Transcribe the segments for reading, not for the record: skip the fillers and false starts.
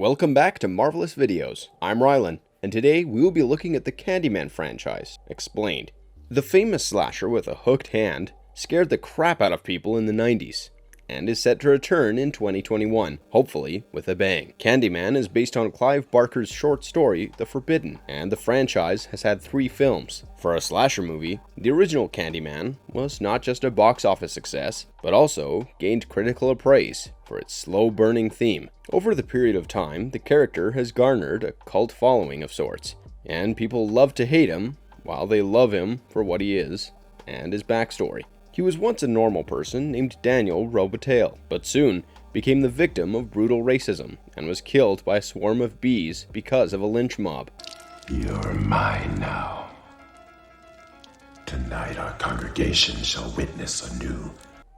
Welcome back to Marvelous Videos. I'm Rylan, and today we will be looking at the Candyman franchise, explained. The famous slasher with a hooked hand scared the crap out of people in the 90s, and is set to return in 2021, hopefully with a bang. Candyman is based on Clive Barker's short story, The Forbidden, and the franchise has had 3 films. For a slasher movie, the original Candyman was not just a box office success, but also gained critical appraise for its slow-burning theme. Over the period of time, the character has garnered a cult following of sorts, and people love to hate him, while they love him for what he is, and his backstory. He was once a normal person named Daniel Robitaille, but soon became the victim of brutal racism, and was killed by a swarm of bees because of a lynch mob. You're mine now. Tonight our congregation shall witness anew.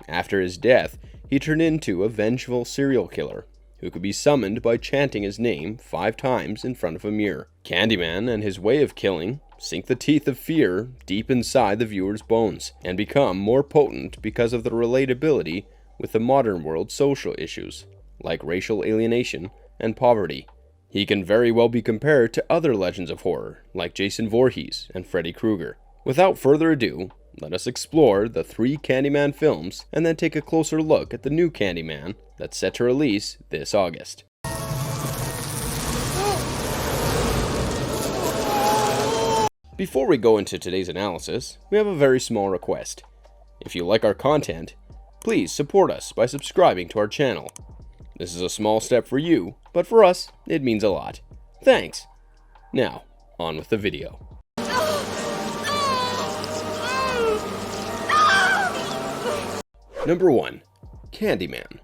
After his death, he turned into a vengeful serial killer, who could be summoned by chanting his name 5 times in front of a mirror. Candyman and his way of killing sink the teeth of fear deep inside the viewer's bones, and become more potent because of the relatability with the modern world's social issues, like racial alienation and poverty. He can very well be compared to other legends of horror, like Jason Voorhees and Freddy Krueger. Without further ado, let us explore the 3 Candyman films, and then take a closer look at the new Candyman that's set to release this August. Before we go into today's analysis, we have a very small request. If you like our content, please support us by subscribing to our channel. This is a small step for you, but for us, it means a lot. Thanks! Now, on with the video. Number 1. Candyman.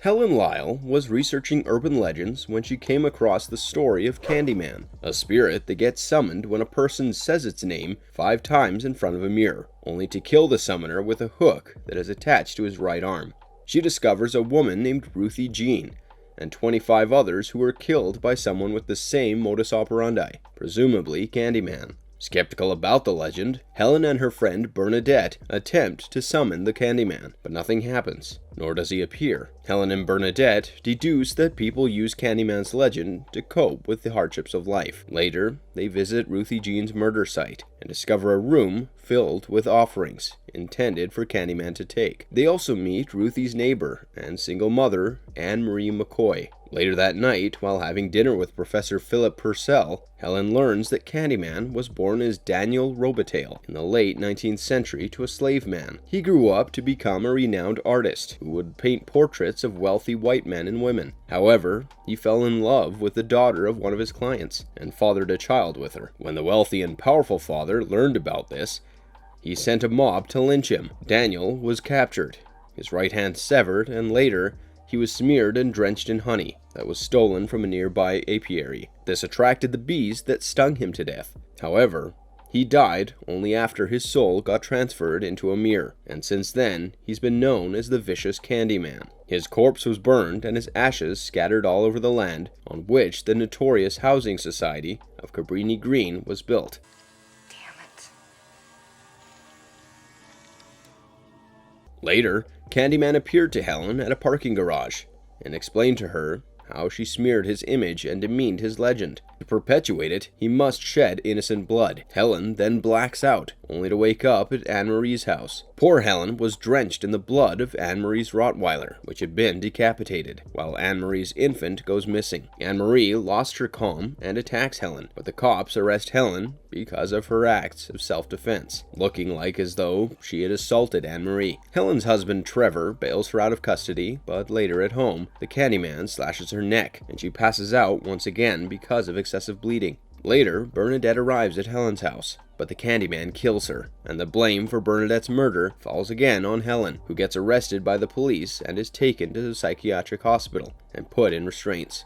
Helen Lyle was researching urban legends when she came across the story of Candyman, a spirit that gets summoned when a person says its name 5 times in front of a mirror, only to kill the summoner with a hook that is attached to his right arm. She discovers a woman named Ruthie Jean, and 25 others who were killed by someone with the same modus operandi, presumably Candyman. Skeptical about the legend, Helen and her friend Bernadette attempt to summon the Candyman, but nothing happens, nor does he appear. Helen and Bernadette deduce that people use Candyman's legend to cope with the hardships of life. Later, they visit Ruthie Jean's murder site and discover a room filled with offerings intended for Candyman to take. They also meet Ruthie's neighbor and single mother, Anne Marie McCoy. Later that night, while having dinner with Professor Philip Purcell, Helen learns that Candyman was born as Daniel Robitaille in the late 19th century to a slave man. He grew up to become a renowned artist who would paint portraits of wealthy white men and women. However, he fell in love with the daughter of one of his clients and fathered a child with her. When the wealthy and powerful father learned about this, he sent a mob to lynch him. Daniel was captured, his right hand severed, and later he was smeared and drenched in honey that was stolen from a nearby apiary. This attracted the bees that stung him to death. However, he died only after his soul got transferred into a mirror, and since then, he's been known as the Vicious Candyman. His corpse was burned and his ashes scattered all over the land on which the notorious housing society of Cabrini Green was built. Damn it. Later, Candyman appeared to Helen at a parking garage and explained to her how she smeared his image and demeaned his legend. To perpetuate it, he must shed innocent blood. Helen then blacks out, only to wake up at Anne-Marie's house. Poor Helen was drenched in the blood of Anne-Marie's Rottweiler, which had been decapitated, while Anne-Marie's infant goes missing. Anne-Marie lost her calm and attacks Helen, but the cops arrest Helen because of her acts of self-defense, looking like as though she had assaulted Anne-Marie. Helen's husband Trevor bails her out of custody, but later at home, the Candyman slashes her neck, and she passes out once again because of excessive bleeding. Later, Bernadette arrives at Helen's house, but the Candyman kills her, and the blame for Bernadette's murder falls again on Helen, who gets arrested by the police and is taken to the psychiatric hospital and put in restraints.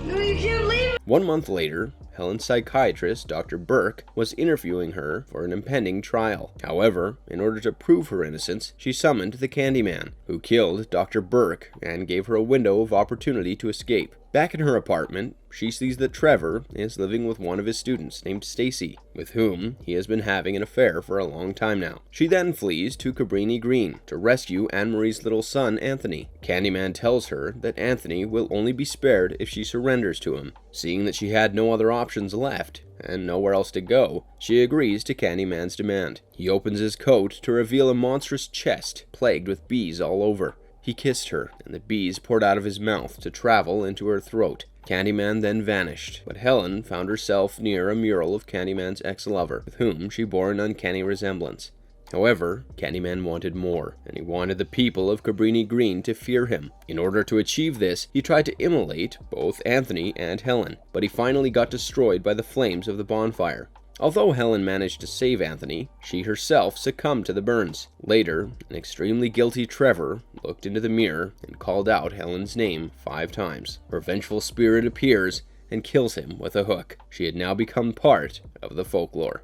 No, you can't leave! 1 month later, Helen's psychiatrist, Dr. Burke, was interviewing her for an impending trial. However, in order to prove her innocence, she summoned the Candyman, who killed Dr. Burke and gave her a window of opportunity to escape. Back in her apartment, she sees that Trevor is living with one of his students named Stacy, with whom he has been having an affair for a long time now. She then flees to Cabrini Green to rescue Anne-Marie's little son, Anthony. Candyman tells her that Anthony will only be spared if she surrenders to him. Seeing that she had no other options left, and nowhere else to go, she agrees to Candyman's demand. He opens his coat to reveal a monstrous chest plagued with bees all over. He kissed her, and the bees poured out of his mouth to travel into her throat. Candyman then vanished, but Helen found herself near a mural of Candyman's ex-lover, with whom she bore an uncanny resemblance. However, Candyman wanted more, and he wanted the people of Cabrini Green to fear him. In order to achieve this, he tried to immolate both Anthony and Helen, but he finally got destroyed by the flames of the bonfire. Although Helen managed to save Anthony, she herself succumbed to the burns. Later, an extremely guilty Trevor looked into the mirror and called out Helen's name 5 times. Her vengeful spirit appears and kills him with a hook. She had now become part of the folklore.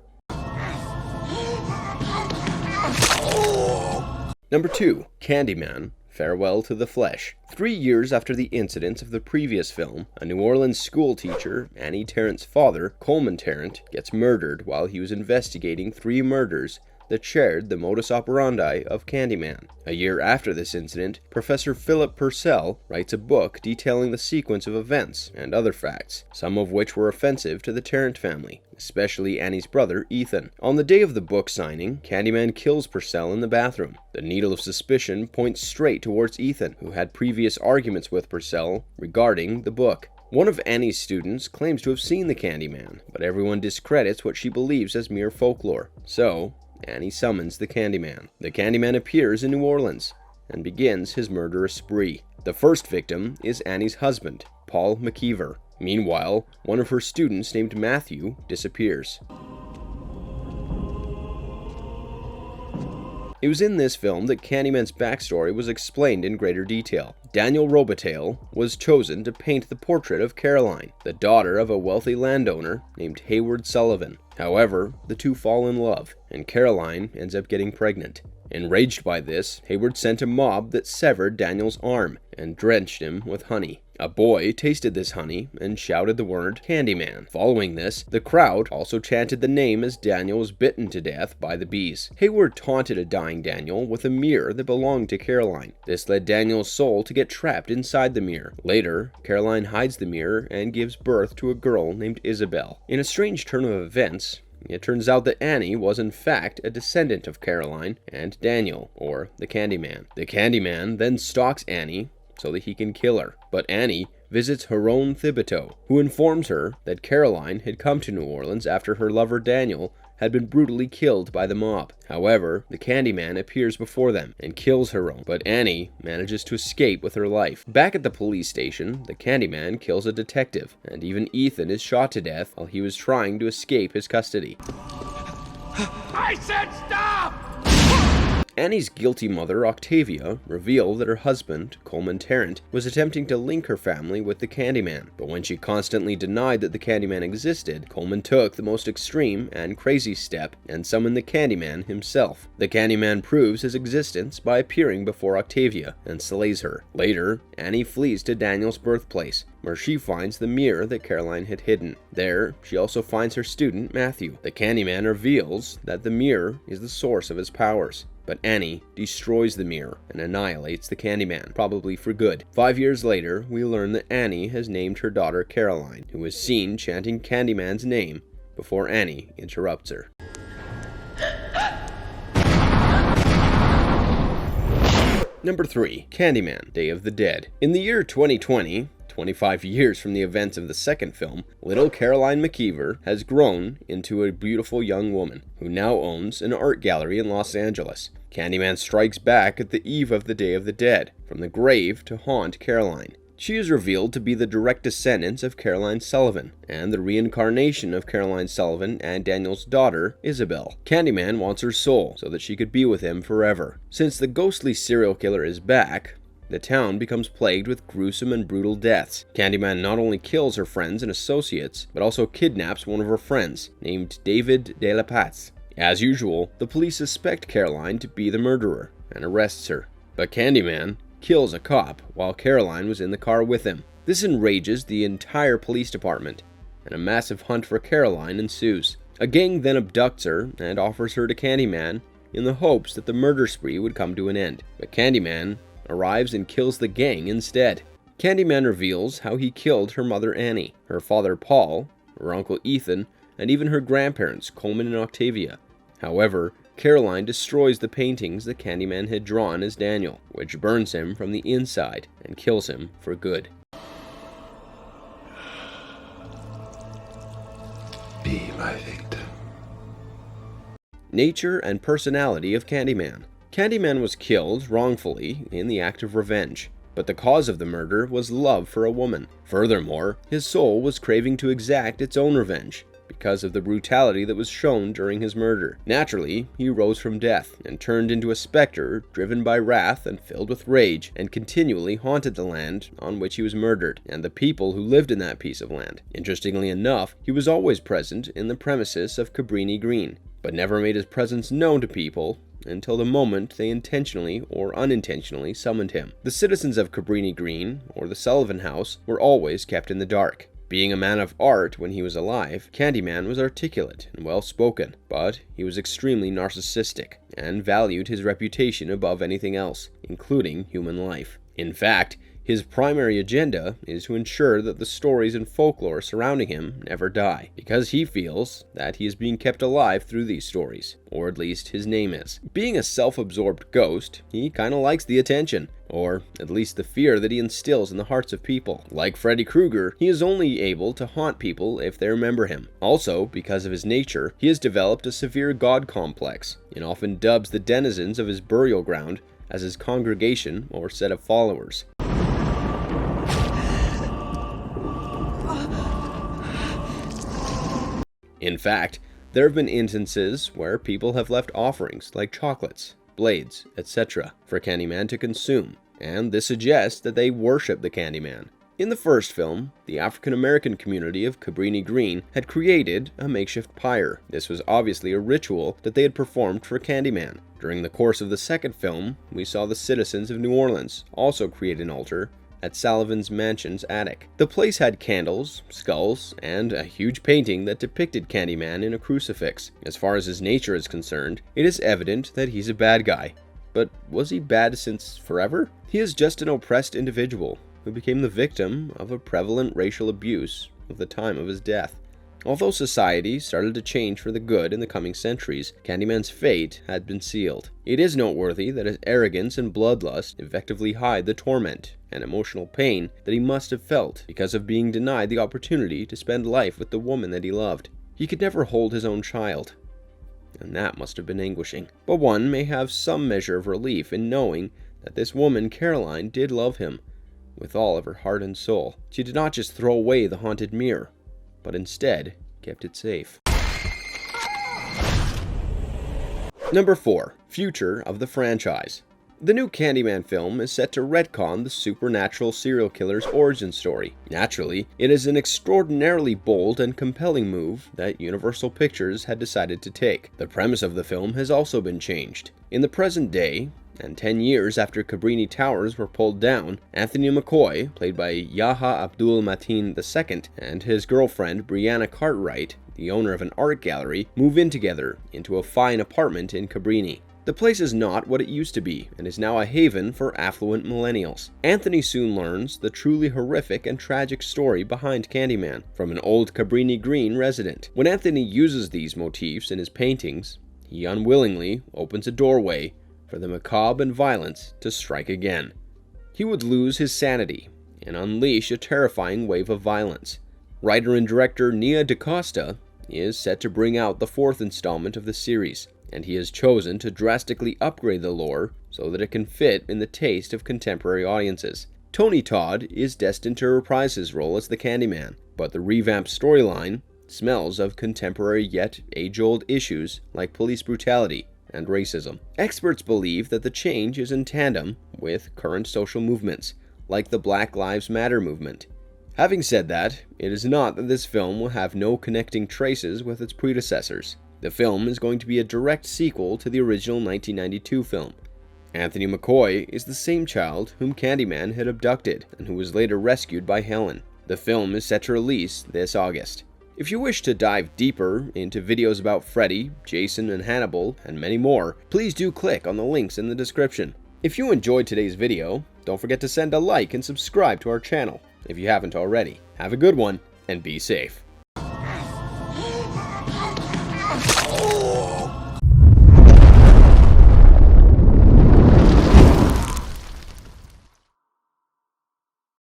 Number 2. Candyman. Farewell to the Flesh. 3 years after the incidents of the previous film, a New Orleans school teacher, Annie Tarrant's father, Coleman Tarrant, gets murdered while he was investigating 3 murders that shared the modus operandi of Candyman. A year after this incident, Professor Philip Purcell writes a book detailing the sequence of events and other facts, some of which were offensive to the Tarrant family, especially Annie's brother, Ethan. On the day of the book signing, Candyman kills Purcell in the bathroom. The needle of suspicion points straight towards Ethan, who had previous arguments with Purcell regarding the book. One of Annie's students claims to have seen the Candyman, but everyone discredits what she believes as mere folklore. So, Annie summons the Candyman. The Candyman appears in New Orleans and begins his murderous spree. The first victim is Annie's husband, Paul McKeever. Meanwhile, one of her students named Matthew disappears. It was in this film that Candyman's backstory was explained in greater detail. Daniel Robitaille was chosen to paint the portrait of Caroline, the daughter of a wealthy landowner named Hayward Sullivan. However, the two fall in love, and Caroline ends up getting pregnant. Enraged by this, Hayward sent a mob that severed Daniel's arm and drenched him with honey. A boy tasted this honey and shouted the word Candyman. Following this, the crowd also chanted the name as Daniel was bitten to death by the bees. Hayward taunted a dying Daniel with a mirror that belonged to Caroline. This led Daniel's soul to get trapped inside the mirror. Later, Caroline hides the mirror and gives birth to a girl named Isabel. In a strange turn of events, it turns out that Annie was in fact a descendant of Caroline and Daniel, or the Candyman. The Candyman then stalks Annie so that he can kill her, but Annie visits Huron Thibodeau, who informs her that Caroline had come to New Orleans after her lover Daniel had been brutally killed by the mob. However, the Candyman appears before them and kills Huron, but Annie manages to escape with her life. Back at the police station, the Candyman kills a detective, and even Ethan is shot to death while he was trying to escape his custody. I said stop! Annie's guilty mother, Octavia, revealed that her husband, Coleman Tarrant, was attempting to link her family with the Candyman, but when she constantly denied that the Candyman existed, Coleman took the most extreme and crazy step and summoned the Candyman himself. The Candyman proves his existence by appearing before Octavia and slays her. Later, Annie flees to Daniel's birthplace, where she finds the mirror that Caroline had hidden. There, she also finds her student, Matthew. The Candyman reveals that the mirror is the source of his powers, but Annie destroys the mirror and annihilates the Candyman, probably for good. 5 years later, we learn that Annie has named her daughter Caroline, who is seen chanting Candyman's name before Annie interrupts her. Number 3. Candyman, Day of the Dead. In the year 2020, 25 years from the events of the second film, little Caroline McKeever has grown into a beautiful young woman who now owns an art gallery in Los Angeles. Candyman strikes back at the eve of the Day of the Dead, from the grave to haunt Caroline. She is revealed to be the direct descendant of Caroline Sullivan, and the reincarnation of Caroline Sullivan and Daniel's daughter, Isabel. Candyman wants her soul so that she could be with him forever. Since the ghostly serial killer is back, the town becomes plagued with gruesome and brutal deaths. Candyman not only kills her friends and associates, but also kidnaps one of her friends, named David de la Paz. As usual, the police suspect Caroline to be the murderer and arrests her. But Candyman kills a cop while Caroline was in the car with him. This enrages the entire police department, and a massive hunt for Caroline ensues. A gang then abducts her and offers her to Candyman in the hopes that the murder spree would come to an end. But Candyman arrives and kills the gang instead. Candyman reveals how he killed her mother Annie, her father Paul, her uncle Ethan, and even her grandparents Coleman and Octavia. However, Caroline destroys the paintings that Candyman had drawn as Daniel, which burns him from the inside and kills him for good. Be my victim. Nature and personality of Candyman. Candyman was killed wrongfully in the act of revenge, but the cause of the murder was love for a woman. Furthermore, his soul was craving to exact its own revenge because of the brutality that was shown during his murder. Naturally, he rose from death and turned into a specter driven by wrath and filled with rage, and continually haunted the land on which he was murdered and the people who lived in that piece of land. Interestingly enough, he was always present in the premises of Cabrini Green, but never made his presence known to people until the moment they intentionally or unintentionally summoned him. The citizens of Cabrini Green, or the Sullivan House, were always kept in the dark. Being a man of art when he was alive, Candyman was articulate and well-spoken, but he was extremely narcissistic and valued his reputation above anything else, including human life. In fact, his primary agenda is to ensure that the stories and folklore surrounding him never die, because he feels that he is being kept alive through these stories, or at least his name is. Being a self-absorbed ghost, he kinda likes the attention, or at least the fear that he instills in the hearts of people. Like Freddy Krueger, he is only able to haunt people if they remember him. Also, because of his nature, he has developed a severe god complex, and often dubs the denizens of his burial ground as his congregation or set of followers. In fact, there have been instances where people have left offerings like chocolates, blades, etc. for Candyman to consume, and this suggests that they worship the Candyman. In the first film, the African-American community of Cabrini Green had created a makeshift pyre. This was obviously a ritual that they had performed for Candyman. During the course of the second film, we saw the citizens of New Orleans also create an altar at Sullivan's mansion's attic. The place had candles, skulls, and a huge painting that depicted Candyman in a crucifix. As far as his nature is concerned, it is evident that he's a bad guy. But was he bad since forever? He is just an oppressed individual who became the victim of a prevalent racial abuse at the time of his death. Although society started to change for the good in the coming centuries, Candyman's fate had been sealed. It is noteworthy that his arrogance and bloodlust effectively hide the torment and emotional pain that he must have felt because of being denied the opportunity to spend life with the woman that he loved. He could never hold his own child, and that must have been anguishing. But one may have some measure of relief in knowing that this woman, Caroline, did love him with all of her heart and soul. She did not just throw away the haunted mirror, but instead kept it safe. Number 4. Future of the franchise. The new Candyman film is set to retcon the supernatural serial killer's origin story. Naturally, it is an extraordinarily bold and compelling move that Universal Pictures had decided to take. The premise of the film has also been changed. In the present day, and 10 years after Cabrini Towers were pulled down, Anthony McCoy, played by Yaha Abdul-Mateen II, and his girlfriend Brianna Cartwright, the owner of an art gallery, move in together into a fine apartment in Cabrini. The place is not what it used to be, and is now a haven for affluent millennials. Anthony soon learns the truly horrific and tragic story behind Candyman from an old Cabrini Green resident. When Anthony uses these motifs in his paintings, he unwillingly opens a doorway for the macabre and violence to strike again. He would lose his sanity and unleash a terrifying wave of violence. Writer and director Nia DaCosta is set to bring out the 4th installment of the series, and he has chosen to drastically upgrade the lore so that it can fit in the taste of contemporary audiences. Tony Todd is destined to reprise his role as the Candyman, but the revamped storyline smells of contemporary yet age-old issues like police brutality and racism. Experts believe that the change is in tandem with current social movements, like the Black Lives Matter movement. Having said that, it is not that this film will have no connecting traces with its predecessors. The film is going to be a direct sequel to the original 1992 film. Anthony McCoy is the same child whom Candyman had abducted and who was later rescued by Helen. The film is set to release this August. If you wish to dive deeper into videos about Freddy, Jason, and Hannibal, and many more, please do click on the links in the description. If you enjoyed today's video, don't forget to send a like and subscribe to our channel if you haven't already. Have a good one, and be safe. Oh!